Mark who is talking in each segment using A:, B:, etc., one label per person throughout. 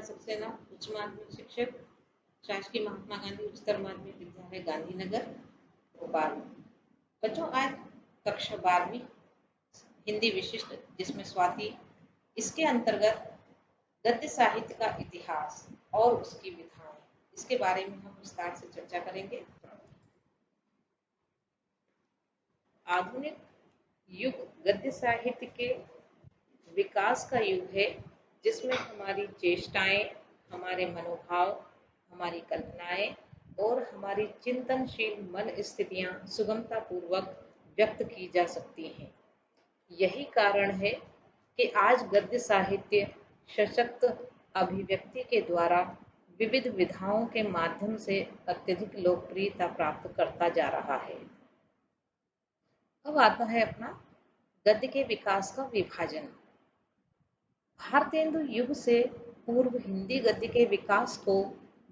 A: जिला सक्सेना उच्च माध्यमिक शिक्षक शासकीय महात्मा गांधी उच्चतर माध्यमिक विद्यालय गांधीनगर भोपाल। बच्चों, आज कक्षा 12वीं हिंदी विशिष्ट जिसमें स्वाति, इसके अंतर्गत गद्य साहित्य का इतिहास और उसकी विधाएं, इसके बारे में हम विस्तार से चर्चा करेंगे। आधुनिक युग गद्य साहित्य के विकास का युग है, जिसमें हमारी चेष्टाएं, हमारे मनोभाव, हमारी कल्पनाएं और हमारी चिंतनशील मन स्थितियां सुगमता पूर्वक व्यक्त की जा सकती हैं। यही कारण है कि आज गद्य साहित्य सशक्त अभिव्यक्ति के द्वारा विविध विधाओं के माध्यम से अत्यधिक लोकप्रियता प्राप्त करता जा रहा है। अब आता है अपना गद्य के विकास का विभाजन। भारतेंदु युग से पूर्व हिंदी गद्य के विकास को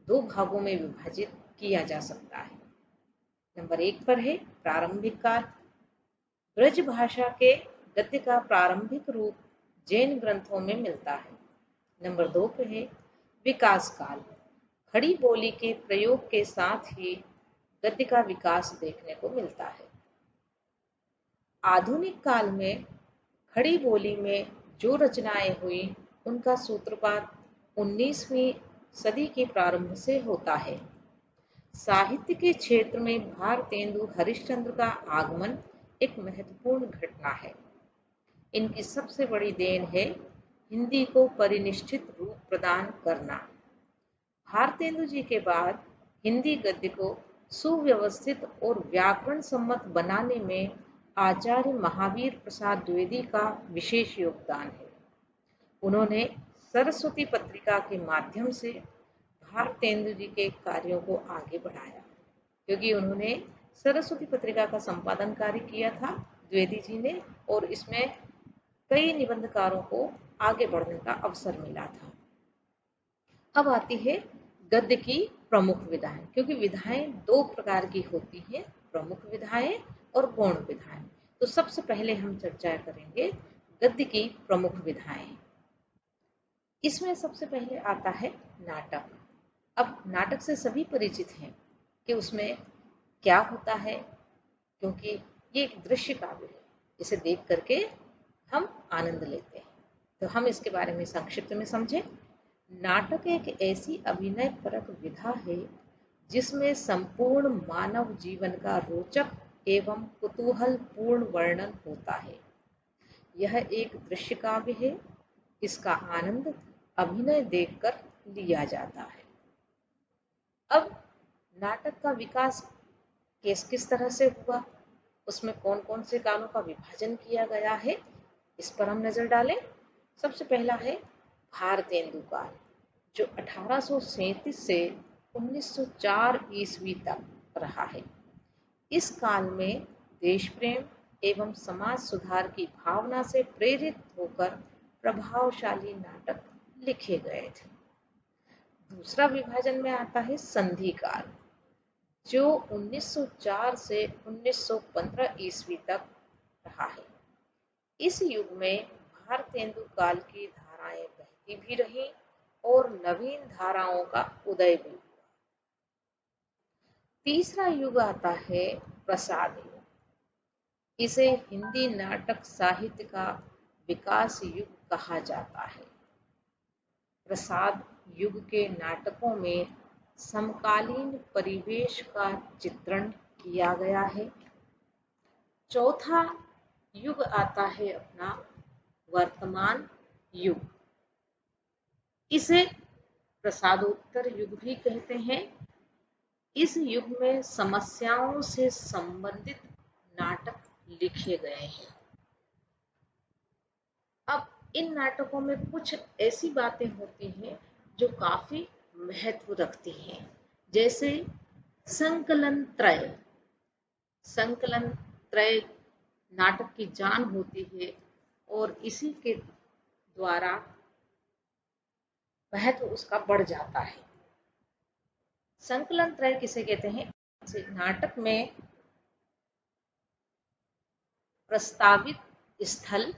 A: 2 भागों में विभाजित किया जा सकता है। नंबर 1 पर है प्रारंभिक काल। ब्रज भाषा के गद्य का प्रारंभिक रूप जैन ग्रंथों में मिलता है। नंबर 2 पर है विकास काल। खड़ी बोली के प्रयोग के साथ ही गद्य का विकास देखने को मिलता है। आधुनिक काल में खड़ी बोली में जो रचनाएं हुई उनका सूत्रपात 19वीं सदी के प्रारंभ से होता है। साहित्य के क्षेत्र में भारतेंदु हरिश्चंद्र का आगमन एक महत्वपूर्ण घटना है। इनकी सबसे बड़ी देन है हिंदी को परिनिष्ठित रूप प्रदान करना। भारतेंदु जी के बाद हिंदी गद्य को सुव्यवस्थित और व्याकरण सम्मत बनाने में आचार्य महावीर प्रसाद द्विवेदी का विशेष योगदान है। उन्होंने सरस्वती पत्रिका के माध्यम से भारतेंदु जी के कार्यों को आगे बढ़ाया, क्योंकि उन्होंने सरस्वती पत्रिका का संपादन कार्य किया था द्विवेदी जी ने, और इसमें कई निबंधकारों को आगे बढ़ने का अवसर मिला था। अब आती है गद्य की प्रमुख विधाएं, क्योंकि विधाएं 2 प्रकार की होती हैं, प्रमुख विधाएं और गौण विधाएं। तो सबसे पहले हम चर्चा करेंगे गद्य की प्रमुख विधाएं। इसमें सबसे पहले आता है नाटक। अब नाटक से सभी परिचित हैं कि उसमें क्या होता है, क्योंकि ये एक दृश्य काव्य है, इसे देख करके हम आनंद लेते हैं। तो हम इसके बारे में संक्षिप्त में समझें। नाटक एक ऐसी अभिनय परक विधा है जिसमें संपूर्ण मानव जीवन का रोचक एवं कुतूहल पूर्ण वर्णन होता है। यह एक दृश्य काव्य है, इसका आनंद अभिनय देखकर लिया जाता है। अब नाटक का विकास किस तरह से हुआ, उसमें कौन कौन से कालों का विभाजन किया गया है, इस पर हम नजर डालें। सबसे पहला है भारतेंदु काल, जो 1837 से 1904 ईस्वी तक रहा है। इस काल में देश प्रेम एवं समाज सुधार की भावना से प्रेरित होकर प्रभावशाली नाटक लिखे गए थे। दूसरा विभाजन में आता है संधि काल, जो 1904 से 1915 ईस्वी तक रहा है। इस युग में भारतेंदु काल की धाराएं बहती भी रहीं और नवीन धाराओं का उदय भी हुआ। तीसरा युग आता है प्रसाद युग। इसे हिंदी नाटक साहित्य का विकास युग कहा जाता है। प्रसाद युग के नाटकों में समकालीन परिवेश का चित्रण किया गया है। चौथा युग आता है अपना वर्तमान युग। इसे प्रसादोत्तर युग भी कहते हैं। इस युग में समस्याओं से संबंधित नाटक लिखे गए हैं। अब इन नाटकों में कुछ ऐसी बातें होती हैं जो काफी महत्व रखती हैं, जैसे संकलन त्रय। संकलन त्रय नाटक की जान होती है और इसी के द्वारा महत्व उसका बढ़ जाता है। संकलन त्रय किसे कहते हैं? नाटक में प्रस्तावित स्थल,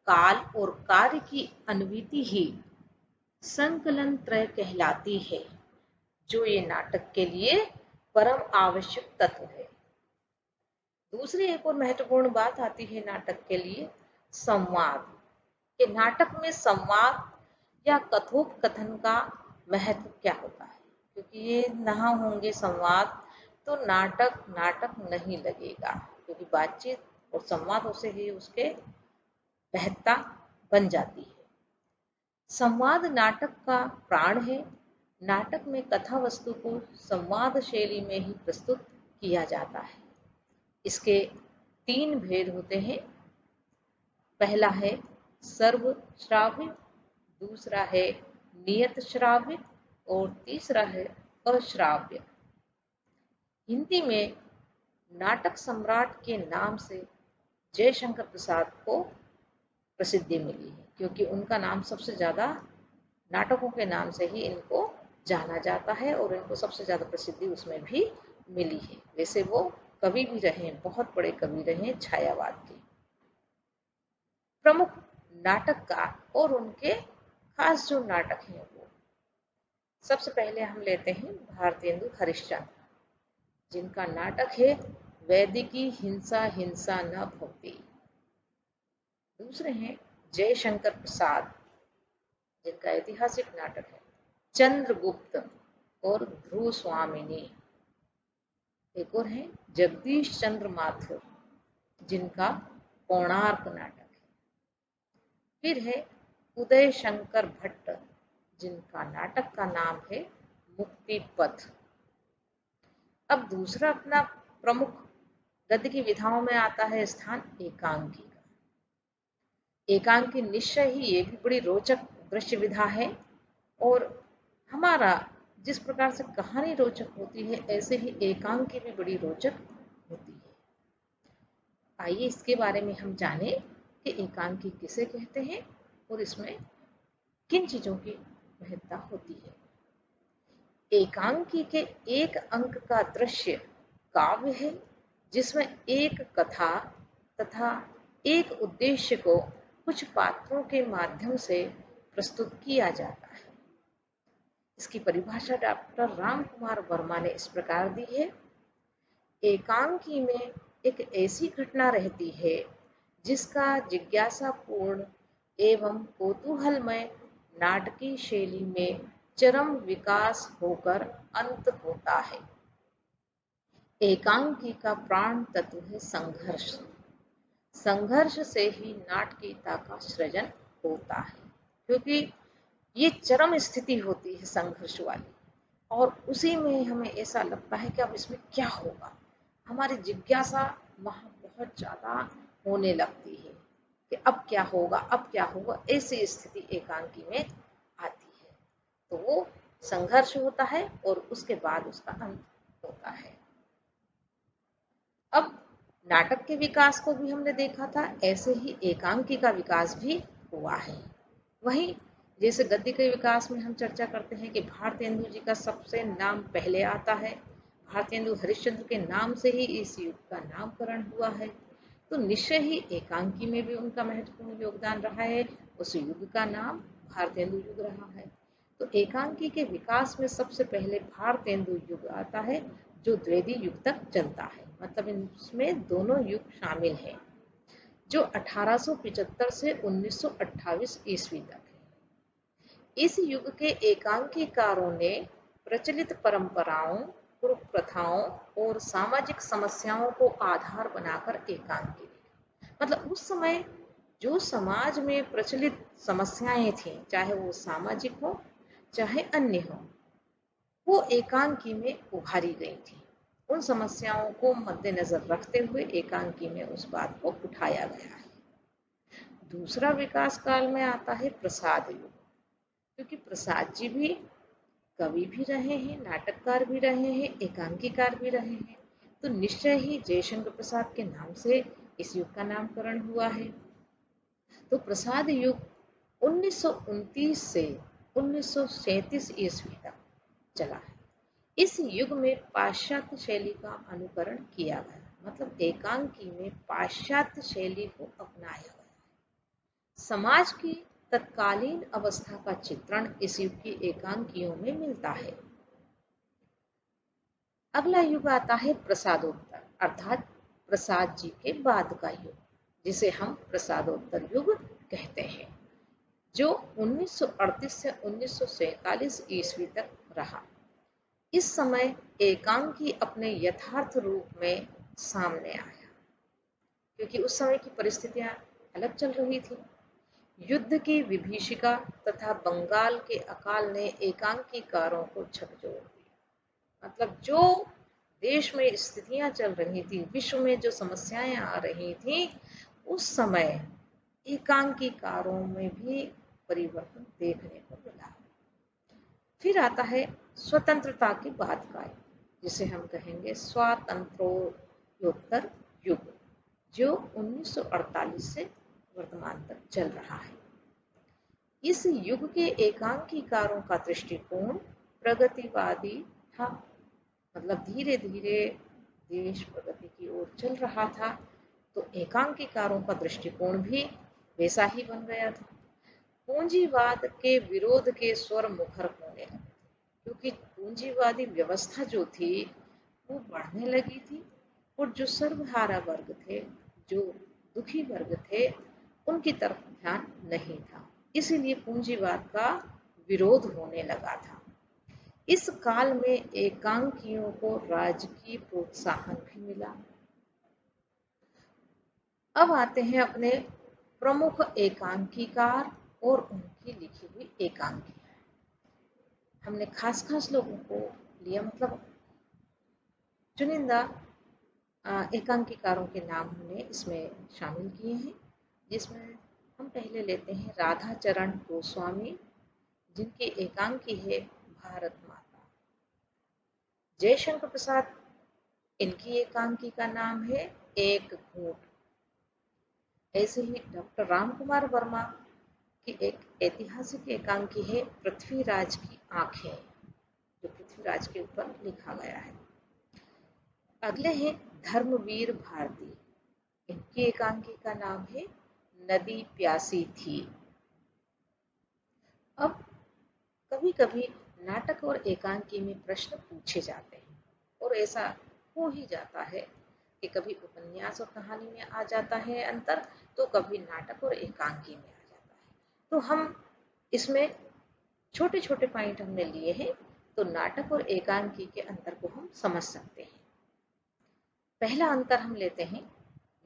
A: काल और कार्य की अनुमिति ही संकलन त्रय कहलाती है, जो ये नाटक के लिए परम आवश्यक तत्व है। दूसरी एक और महत्वपूर्ण बात आती है नाटक के लिए, संवाद। कि नाटक में संवाद या कथोपकथन का महत्व क्या होता है, क्योंकि ये ना होंगे संवाद तो नाटक नाटक नहीं लगेगा, क्योंकि बातचीत और संवादों से ही उसके महत्ता बन जाती है। संवाद नाटक का प्राण है। नाटक में कथा वस्तु को संवाद शैली में ही प्रस्तुत किया जाता है। इसके 3 भेद होते हैं। पहला है सर्व श्राव्य, दूसरा है नियत श्राव्य और तीसरा है अश्राव्य। हिंदी में नाटक सम्राट के नाम से जयशंकर प्रसाद को प्रसिद्धि मिली है, क्योंकि उनका नाम सबसे ज्यादा नाटकों के नाम से ही इनको जाना जाता है और इनको सबसे ज्यादा प्रसिद्धि उसमें भी मिली है। वैसे वो कवि भी रहे, बहुत बड़े कवि रहे छायावाद के। प्रमुख नाटककार और उनके खास जो नाटक हैं वो, सबसे पहले हम लेते हैं भारतेंदु हरिश्चंद्र, जिनका नाटक है वैदिकी हिंसा हिंसा न भवती। दूसरे हैं जयशंकर प्रसाद, जिनका ऐतिहासिक नाटक है चंद्रगुप्त और ध्रुव स्वामिनी। एक और है जगदीश चंद्र माथुर, जिनका कोणार्क नाटक है। फिर है उदय शंकर भट्ट, जिनका नाटक का नाम है मुक्ति पथ। अब दूसरा अपना प्रमुख गद्य की विधाओं में आता है स्थान एकांकी का। एकांकी निश्चय ही ये भी बड़ी रोचक दृश्य विधा है, और हमारा जिस प्रकार से कहानी रोचक होती है ऐसे ही एकांकी भी बड़ी रोचक होती है। आइए इसके बारे में हम जाने कि एकांकी किसे कहते हैं और इसमें किन चीजों की महत्ता होती है। एकांकी के एक अंक का दृश्य काव्य है, जिसमें एक कथा तथा एक उद्देश्य को कुछ पात्रों के माध्यम से प्रस्तुत किया जाता है। इसकी परिभाषा डॉक्टर राम कुमार वर्मा ने इस प्रकार दी है। एकांकी में एक ऐसी घटना रहती है जिसका जिज्ञासापूर्ण एवं कौतूहलमय नाटकीय शैली में चरम विकास होकर अंत होता है। एकांकी का प्राण तत्व है संघर्ष। संघर्ष से ही नाटकीयता का सृजन होता है, क्योंकि ये चरम स्थिति होती है संघर्ष वाली, और उसी में हमें ऐसा लगता है कि अब इसमें क्या होगा। हमारी जिज्ञासा वहां बहुत ज्यादा होने लगती है कि अब क्या होगा, अब क्या होगा। ऐसी स्थिति एकांकी में आती है, तो वो संघर्ष होता है और उसके बाद उसका अंत होता है। अब नाटक के विकास को भी हमने देखा था, ऐसे ही एकांकी का विकास भी हुआ है। वहीं जैसे गद्य के विकास में हम चर्चा करते हैं कि भारतेंदु जी का सबसे नाम पहले आता है, भारतेंदु हरिश्चंद्र के नाम से ही इस युग का नामकरण हुआ है, तो निश्चय ही एकांकी में भी उनका महत्वपूर्ण योगदान रहा है। उस युग का नाम भारतेंदु युग रहा है। तो एकांकी के विकास में सबसे पहले भारतेंदु युग आता है, जो द्विवेदी युग तक चलता है, मतलब इसमें दोनों युग शामिल हैं, जो 1875 से 1928 ईस्वी तक है। इस युग के एकांकीकारों ने प्रचलित परंपराओं, कुरूप प्रथाओं और सामाजिक समस्याओं को आधार बनाकर एकांकी लिखी। मतलब उस समय जो समाज में प्रचलित समस्याएं थीं, चाहे वो सामाजिक हो चाहे अन्य हो, वो एकांकी में उभारी गई थी। उन समस्याओं को मद्देनजर रखते हुए एकांकी में उस बात को उठाया गया है। दूसरा विकास काल में आता है प्रसाद युग, क्योंकि प्रसाद जी भी कवि भी रहे हैं, नाटककार भी रहे हैं, एकांकीकार भी रहे हैं, तो निश्चय ही जयशंकर प्रसाद के नाम से इस युग का नामकरण हुआ है। तो प्रसाद युग 1929 से 1937 ईस्वी तक चला है। इस युग में पाश्चात्य शैली का अनुकरण किया गया, मतलब एकांकी में पाश्चात्य शैली को अपनाया गया। समाज की तत्कालीन अवस्था का चित्रण इस युग की एकांकियों में मिलता है। अगला युग आता है प्रसादोत्तर, अर्थात प्रसाद जी के बाद का युग, जिसे हम प्रसादोत्तर युग कहते हैं, जो 1938 से 1947 ईस्वी तक रहा। इस समय एकांकी अपने यथार्थ रूप में सामने आया, क्योंकि उस समय की परिस्थितियां अलग चल रही थी। युद्ध की विभीषिका तथा बंगाल के अकाल ने एकांकीकारों को झकझोर दिया। मतलब जो देश में स्थितियां चल रही थी, विश्व में जो समस्याएं आ रही थी, उस समय एकांकीकारों में भी परिवर्तन देखने को मिला। फिर आता है स्वतंत्रता के बाद का, जिसे हम कहेंगे स्वातंत्र्योत्तर युग, जो 1948 से वर्तमान तक चल रहा है। इस युग के एकांकीकारों का दृष्टिकोण प्रगतिवादी था। मतलब धीरे धीरे देश प्रगति की ओर चल रहा था, तो एकांकीकारों का दृष्टिकोण भी वैसा ही बन गया था। पूंजीवाद के विरोध के स्वर मुखर होने लगे, क्योंकि पूंजीवादी व्यवस्था जो थी वो बढ़ने लगी थी, और जो सर्वहारा वर्ग थे, जो दुखी वर्ग थे, उनकी तरफ ध्यान नहीं था। इसीलिए पूंजीवाद का विरोध होने लगा था। इस काल में एकांकियों को राजकीय प्रोत्साहन भी मिला। अब आते हैं अपने प्रमुख एकांकीकार और उनकी लिखी हुई एकांकियां। हमने खास खास लोगों को लिया, मतलब चुनिंदा एकांकीकारों के नाम हमने इसमें शामिल किए हैं, जिसमें हम पहले लेते हैं राधा चरण गोस्वामी, जिनकी एकांकी है भारत माता। जयशंकर प्रसाद, इनकी एकांकी का नाम है एक घूंट। ऐसे ही डॉक्टर राम कुमार वर्मा की एक ऐतिहासिक एकांकी है पृथ्वीराज की आंखें, जो पृथ्वीराज के ऊपर लिखा गया है। अगले हैं धर्मवीर भारती, इनकी एकांकी का नाम है नदी प्यासी थी। अब कभी कभी नाटक और एकांकी में प्रश्न पूछे जाते हैं, और ऐसा हो ही जाता है कि कभी उपन्यास और कहानी में आ जाता है अंतर, तो कभी नाटक और एकांकी में आ जाता है। तो हम इसमें छोटे छोटे पॉइंट हमने लिए हैं, तो नाटक और एकांकी के अंतर को हम समझ सकते हैं। पहला अंतर हम लेते हैं,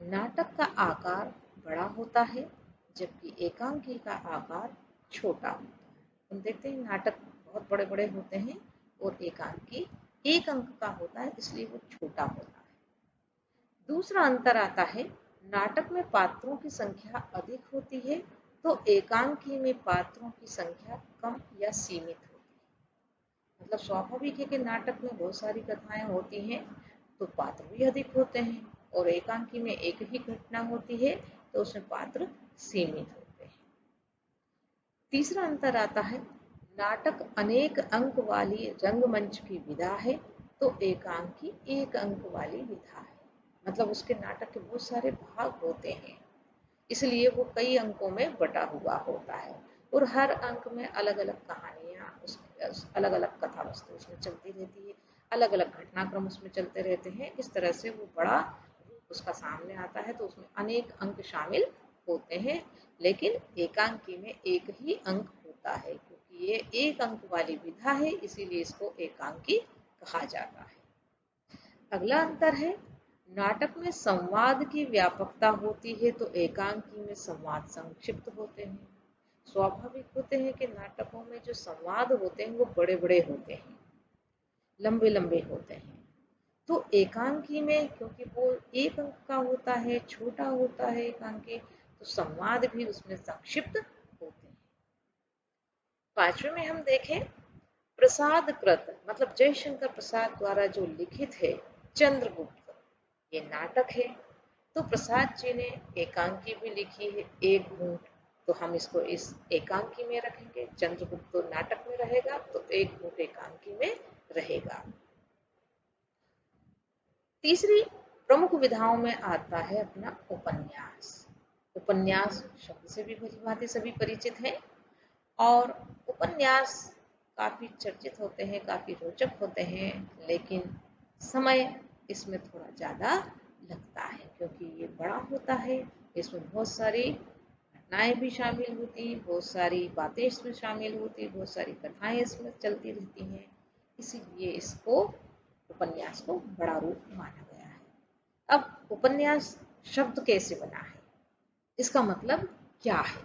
A: नाटक का आकार बड़ा होता है, जबकि एकांकी का आकार छोटा होता है। हम देखते हैं नाटक बहुत बड़े बड़े होते हैं, और एकांकी एक अंक का होता है, इसलिए वो छोटा होता है। दूसरा अंतर आता है, नाटक में पात्रों की संख्या अधिक होती है, तो एकांकी में पात्रों की संख्या कम या सीमित होती है। मतलब स्वाभाविक है कि नाटक में बहुत सारी कथाएं होती हैं, तो पात्र भी अधिक होते हैं, और एकांकी में एक ही घटना होती है, तो उसमें पात्र सीमित होते हैं। तीसरा अंतर आता है, नाटक अनेक अंक वाली रंगमंच की विधा है, तो एकांकी एक अंक वाली विधा है। मतलब उसके नाटक के बहुत सारे भाग होते हैं, इसलिए वो कई अंकों में बटा हुआ होता है, और हर अंक में अलग अलग कहानियां, अलग अलग कथा वस्तु उसमें चलती रहती है, अलग अलग घटनाक्रम उसमें चलते रहते हैं। इस तरह से वो बड़ा उसका सामने आता है, तो उसमें अनेक अंक शामिल होते हैं, लेकिन एकांकी में एक ही अंक होता है, क्योंकि ये एक अंक वाली विधा है, इसीलिए इसको एकांकी कहा जाता है। अगला अंतर है, नाटक में संवाद की व्यापकता होती है, तो एकांकी में संवाद संक्षिप्त होते हैं। स्वाभाविक होते हैं कि नाटकों में जो संवाद होते हैं वो बड़े बड़े होते हैं, लंबे लंबे होते हैं, तो एकांकी में क्योंकि वो एक अंक का होता है, छोटा होता है एकांकी, तो संवाद भी उसमें संक्षिप्त होते हैं। पांचवें में हम देखें प्रसाद कृत, मतलब जयशंकर प्रसाद द्वारा जो लिखित है चंद्रगुप्त, ये नाटक है। तो प्रसाद जी ने एकांकी भी लिखी है एक घूंट, तो हम इसको इस एकांकी में रखेंगे। चंद्रगुप्त तो नाटक में रहेगा, तो एक घूंट एकांकी में रहेगा। तीसरी प्रमुख विधाओं में आता है अपना उपन्यास। उपन्यास शब्द से भी भली भांति सभी परिचित हैं और उपन्यास काफी चर्चित होते हैं, काफी रोचक होते हैं, लेकिन समय इसमें थोड़ा ज्यादा लगता है क्योंकि ये बड़ा होता है। इसमें बहुत सारी घटनाएं भी शामिल होती, बहुत सारी बातें इसमें शामिल होती, बहुत सारी कथाएं इसमें चलती रहती हैं, इसीलिए इसको उपन्यास को बड़ा रूप माना गया है। अब उपन्यास शब्द कैसे बना है, इसका मतलब क्या है?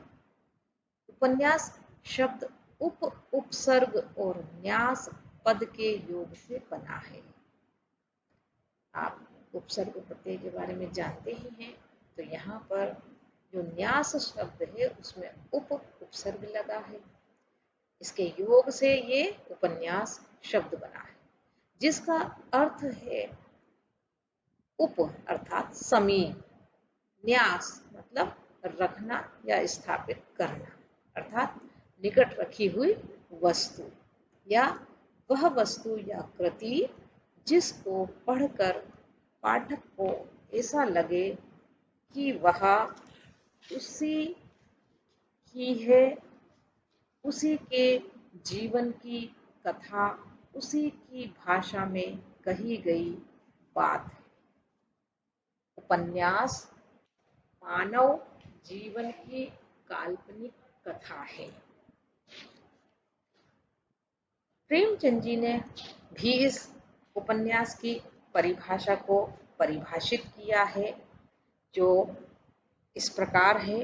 A: उपन्यास शब्द उपसर्ग और न्यास पद के योग से बना है। आप उपसर्ग प्रत्यय के बारे में जानते ही हैं, तो यहाँ पर जो न्यास शब्द है उसमें उपसर्ग लगा है, इसके योग से ये उपन्यास शब्द बना है, जिसका अर्थ है उप अर्थात समीप, न्यास मतलब रखना या स्थापित करना, अर्थात निकट रखी हुई वस्तु या वह वस्तु या कृति जिसको पढ़कर पाठक को ऐसा लगे कि वह उसी की है, उसी के जीवन की कथा, उसी की भाषा में कही गई बात है। उपन्यास मानव जीवन की काल्पनिक कथा है। प्रेमचंद जी ने भी इस उपन्यास की परिभाषा को परिभाषित किया है, जो इस प्रकार है।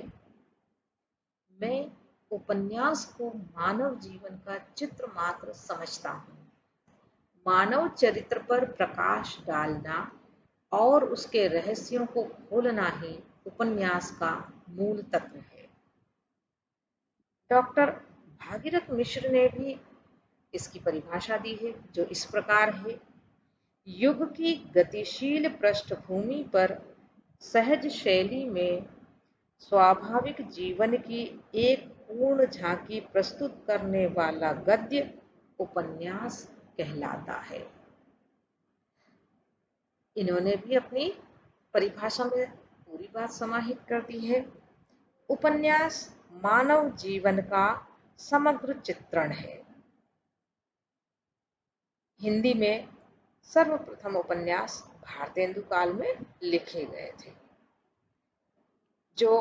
A: मैं उपन्यास को मानव जीवन का चित्र मात्र समझता हूँ। मानव चरित्र पर प्रकाश डालना और उसके रहस्यों को खोलना ही उपन्यास का मूल तत्व है। डॉक्टर भागीरथ मिश्र ने भी इसकी परिभाषा दी है, जो इस प्रकार है। युग की गतिशील पृष्ठभूमि पर सहज शैली में स्वाभाविक जीवन की एक पूर्ण झांकी प्रस्तुत करने वाला गद्य उपन्यास कहलाता है। इन्होंने भी अपनी परिभाषा में पूरी बात समाहित कर दी है। उपन्यास मानव जीवन का समग्र चित्रण है। हिंदी में सर्वप्रथम उपन्यास भारतेंदु काल में लिखे गए थे, जो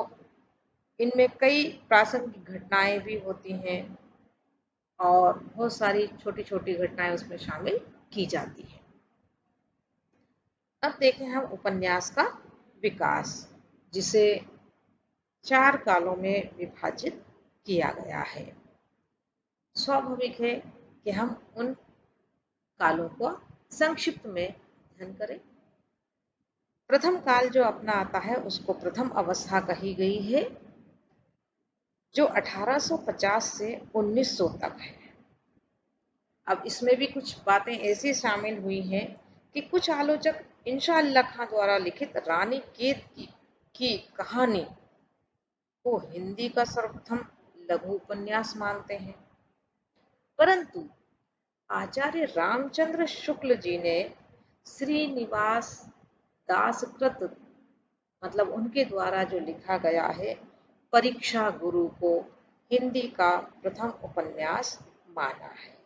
A: इनमें कई प्रासंगिक घटनाएं भी होती हैं और बहुत सारी छोटी छोटी घटनाएं उसमें शामिल की जाती हैं। अब देखें हम उपन्यास का विकास, जिसे 4 कालों में विभाजित किया गया है। स्वाभाविक है कि हम उन कालों को संक्षिप्त में अध्ययन करें। प्रथम काल जो अपना आता है उसको प्रथम अवस्था कही गई है, जो 1850 से 1900 तक है। अब इसमें भी कुछ बातें ऐसी शामिल हुई हैं कि कुछ आलोचक इंशा अल्लाह खां द्वारा लिखित रानी केत की कहानी को हिंदी का सर्वप्रथम लघु उपन्यास मानते हैं, परंतु आचार्य रामचंद्र शुक्ल जी ने श्रीनिवास दासकृत मतलब उनके द्वारा जो लिखा गया है परीक्षा गुरु को हिंदी का प्रथम उपन्यास माना है।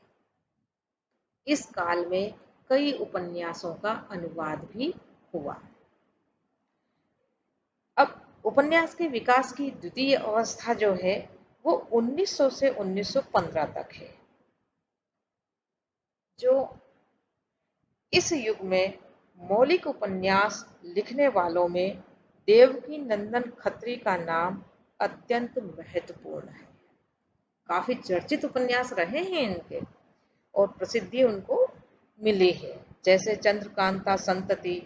A: इस काल में कई उपन्यासों का अनुवाद भी हुआ। अब उपन्यास के विकास की द्वितीय अवस्था जो है वो 1900 से 1915 तक है, जो इस युग में मौलिक उपन्यास लिखने वालों में देवकी नंदन खत्री का नाम अत्यंत महत्वपूर्ण है। काफी चर्चित उपन्यास रहे हैं इनके और प्रसिद्धि उनको मिली है, जैसे चंद्रकांता संतति,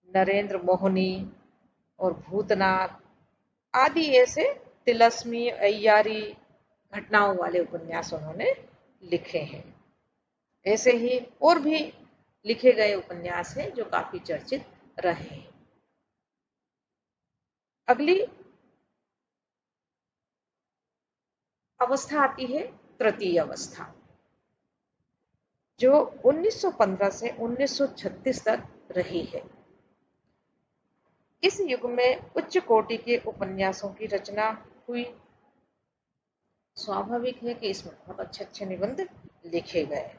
A: नरेंद्र मोहनी और भूतनाथ आदि ऐसे तिलस्मी अय्यारी घटनाओं वाले उपन्यास उन्होंने लिखे हैं। ऐसे ही और भी लिखे गए उपन्यास हैं जो काफी चर्चित रहे हैं। अगली अवस्था आती है तृतीय अवस्था, जो 1915 से 1936 तक रही है। इस युग में उच्च कोटि के उपन्यासों की रचना हुई। स्वाभाविक है कि इसमें बहुत अच्छे अच्छे निबंध लिखे गए।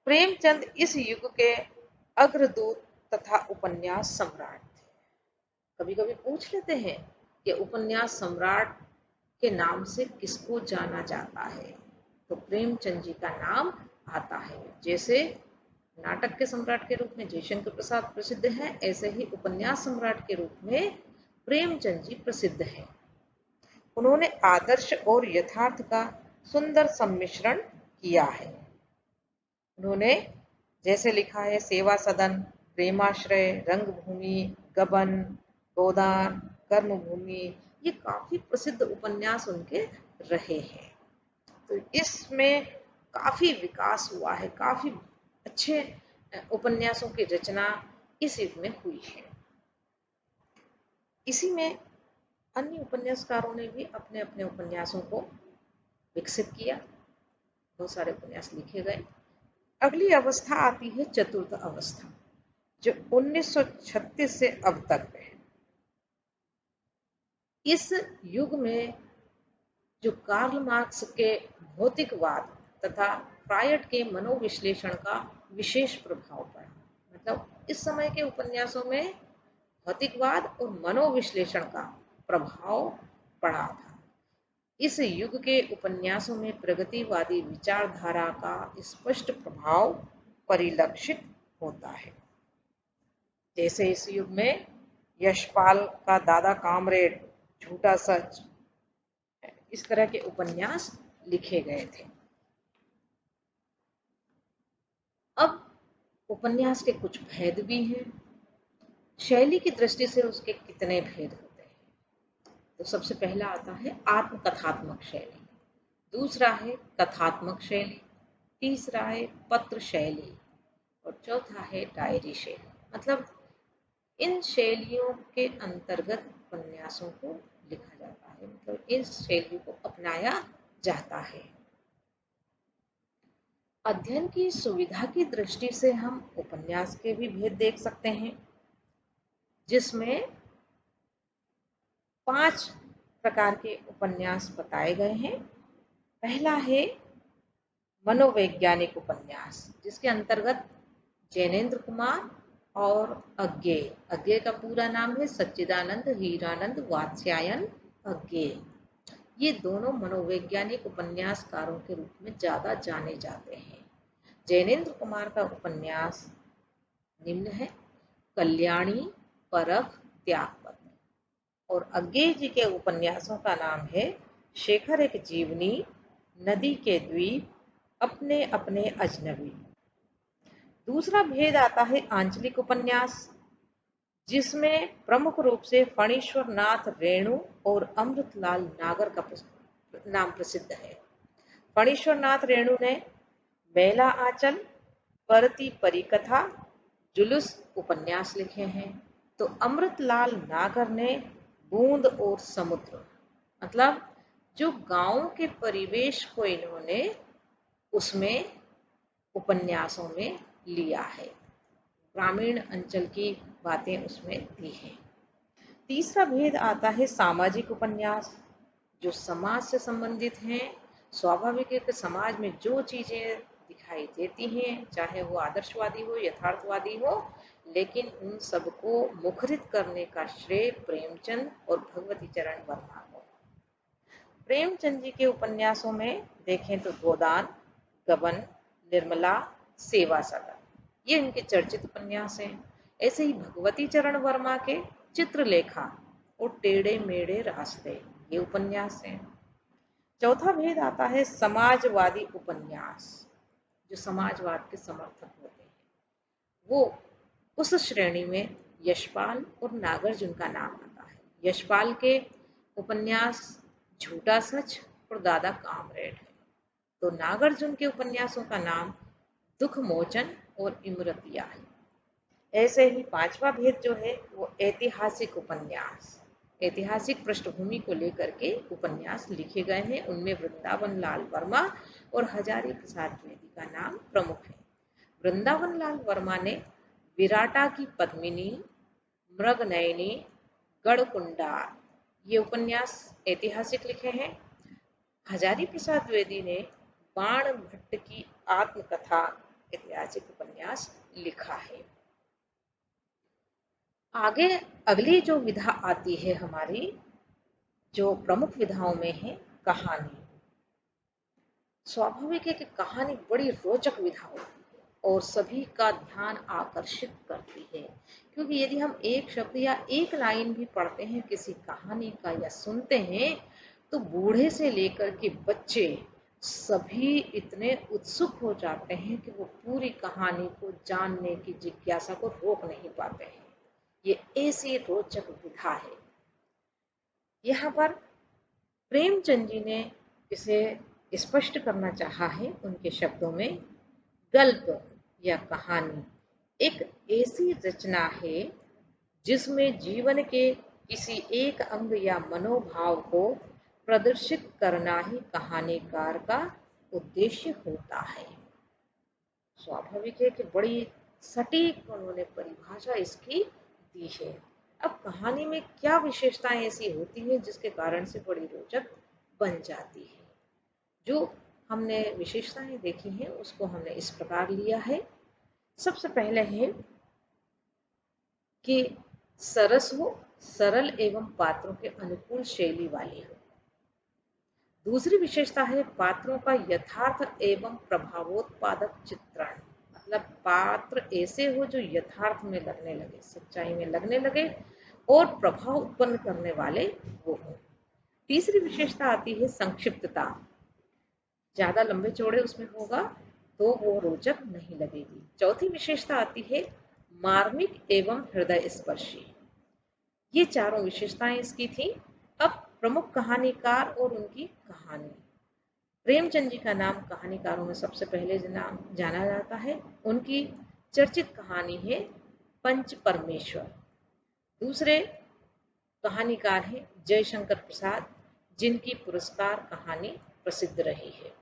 A: प्रेमचंद इस युग के अग्रदूत तथा उपन्यास सम्राट थे। कभी कभी पूछ लेते हैं कि उपन्यास सम्राट के नाम से किसको जाना जाता है, तो प्रेमचंद जी का नाम आता है। जैसे नाटक के सम्राट के रूप में जयशंकर प्रसाद प्रसिद्ध हैं, ऐसे ही उपन्यास सम्राट के रूप में प्रेमचंद जी प्रसिद्ध हैं। उन्होंने आदर्श और यथार्थ का सुंदर सम्मिश्रण किया है। उन्होंने जैसे लिखा है सेवा सदन, प्रेमाश्रय, रंगभूमि, गबन, गोदान, कर्मभूमि, ये काफी प्रसिद्ध उपन्यास उनके रहे हैं। तो इसमें काफी विकास हुआ है, काफी अच्छे उपन्यासों की रचना इस युग में हुई है। इसी में अन्य उपन्यासकारों ने भी अपने अपने उपन्यासों को विकसित किया, बहुत सारे उपन्यास लिखे गए। अगली अवस्था आती है चतुर्थ अवस्था, जो 1936 से अब तक है। इस युग में जो कार्ल मार्क्स के भौतिकवाद तथा फ्रायड के मनोविश्लेषण का विशेष प्रभाव पड़ा। मतलब इस समय के उपन्यासों में भौतिकवाद और मनोविश्लेषण का प्रभाव पड़ा था। इस युग के उपन्यासों में प्रगतिवादी विचारधारा का स्पष्ट प्रभाव परिलक्षित होता है। जैसे इस युग में यशपाल का दादा कामरेड, झूठा सच, इस तरह के उपन्यास लिखे गए थे। अब उपन्यास के कुछ भेद भी हैं। शैली की दृष्टि से उसके कितने भेद होते हैं, तो सबसे पहला आता है आत्मकथात्मक शैली, दूसरा है कथात्मक शैली, तीसरा है पत्र शैली और चौथा है डायरी शैली। मतलब इन शैलियों के अंतर्गत उपन्यासों को लिखा जाता है, मतलब इस शैली को अपनाया जाता है। अध्ययन की सुविधा की दृष्टि से हम उपन्यास के भी भेद देख सकते हैं, जिसमें 5 प्रकार के उपन्यास बताए गए हैं। पहला है मनोवैज्ञानिक उपन्यास, जिसके अंतर्गत जैनेन्द्र कुमार और अज्ञेय का पूरा नाम है सच्चिदानंद हीरानंद वात्स्यायन अज्ञेय। ये दोनों मनोवैज्ञानिक उपन्यासकारों के रूप में ज्यादा जाने जाते हैं। जैनेन्द्र कुमार का उपन्यास निम्न है: कल्याणी, परख, त्यागपत्र। और अज्ञेय जी के उपन्यासों का नाम है शेखर एक जीवनी, नदी के द्वीप, अपने अपने अजनबी। दूसरा भेद आता है आंचलिक उपन्यास, जिसमें प्रमुख रूप से फणीश्वर नाथ रेणु और अमृतलाल नागर का नाम प्रसिद्ध है। फणीश्वर नाथ रेणु ने बेला आंचल, परती परिकथा, जुलूस उपन्यास लिखे हैं, तो अमृतलाल नागर ने बूंद और समुद्र, मतलब जो गांव के परिवेश को इन्होंने उसमें उपन्यासों में लिया है, ग्रामीण अंचल की बातें उसमें दी हैं। तीसरा भेद आता है सामाजिक उपन्यास, जो समाज से संबंधित हैं। स्वाभाविक है कि समाज में जो चीजें दिखाई देती हैं, चाहे वो आदर्शवादी हो, यथार्थवादी हो, लेकिन उन सबको मुखरित करने का श्रेय प्रेमचंद और भगवती चरण वर्मा को। प्रेमचंद जी के उपन्यासों में देखें तो गोदान, गबन, निर्मला, सेवा सदन, ये इनके चर्चित उपन्यास हैं। ऐसे ही भगवती चरण वर्मा के चित्रलेखा और टेढ़े मेढ़े रास्ते, ये उपन्यास हैं। चौथा भेद आता है समाजवादी उपन्यास, जो समाजवाद के समर्थक होते हैं। वो उस श्रेणी में यशपाल और नागार्जुन का नाम आता है। यशपाल के उपन्यास झूठा सच और दादा कामरेड है, तो नागार्जुन के उपन्यासों का नाम दुख मोचन और इमरतिया है। ऐसे ही पांचवा भेद जो है वो ऐतिहासिक उपन्यास, ऐतिहासिक पृष्ठभूमि को लेकर के उपन्यास लिखे गए हैं। उनमें वृंदावन लाल वर्मा और हजारी प्रसाद द्विवेदी का नाम प्रमुख है। वृंदावन लाल वर्मा ने विराटा की पद्मिनी, मृगनयनी, गढ़कुंडार, ये उपन्यास ऐतिहासिक लिखे हैं। हजारी प्रसाद द्विवेदी ने बाण भट्ट की आत्मकथा ऐतिहासिक उपन्यास लिखा है। आगे अगली जो विधा आती है हमारी, जो प्रमुख विधाओं में है कहानी। स्वाभाविक है कि कहानी बड़ी रोचक विधा होती है और सभी का ध्यान आकर्षित करती है, क्योंकि यदि हम एक शब्द या एक लाइन भी पढ़ते हैं किसी कहानी का या सुनते हैं, तो बूढ़े से लेकर के बच्चे सभी इतने उत्सुक हो जाते हैं कि वो पूरी कहानी को जानने की जिज्ञासा को रोक नहीं पाते हैं। ये ऐसी रोचक विधा है। यहाँ पर प्रेमचंद जी ने इसे स्पष्ट करना चाहा है उनके शब्दों में। गल्प या कहानी एक ऐसी रचना है जिसमें जीवन के किसी एक अंग या मनोभाव को प्रदर्शित करना ही कहानीकार का उद्देश्य होता है। स्वाभाविक है कि बड़ी सटीक उन्होंने परिभाषा इसकी दी है। अब कहानी में क्या विशेषताएं ऐसी होती हैं जिसके कारण से बड़ी रोचक बन जाती है। जो हमने विशेषताएं देखी हैं उसको हमने इस प्रकार लिया है। सबसे पहले है कि सरस हो, सरल एवं पात्रों के अनुकूल शैली वाली हो। दूसरी विशेषता है पात्रों का यथार्थ एवं प्रभावोत्पादक चित्रण, मतलब पात्र ऐसे हो जो यथार्थ में लगने लगे, सच्चाई में लगने लगे और प्रभाव उत्पन्न करने वाले वो हो। तीसरी विशेषता आती है संक्षिप्तता, ज्यादा लंबे चौड़े उसमें होगा तो वो रोचक नहीं लगेगी। चौथी विशेषता आती है मार्मिक एवं हृदय स्पर्शी। ये चारों विशेषताएं इसकी थी। अब प्रमुख कहानीकार और उनकी कहानी। प्रेमचंद जी का नाम कहानीकारों में सबसे पहले नाम जाना जाता है। उनकी चर्चित कहानी है पंच परमेश्वर। दूसरे कहानीकार हैं जयशंकर प्रसाद, जिनकी पुरस्कार कहानी प्रसिद्ध रही है।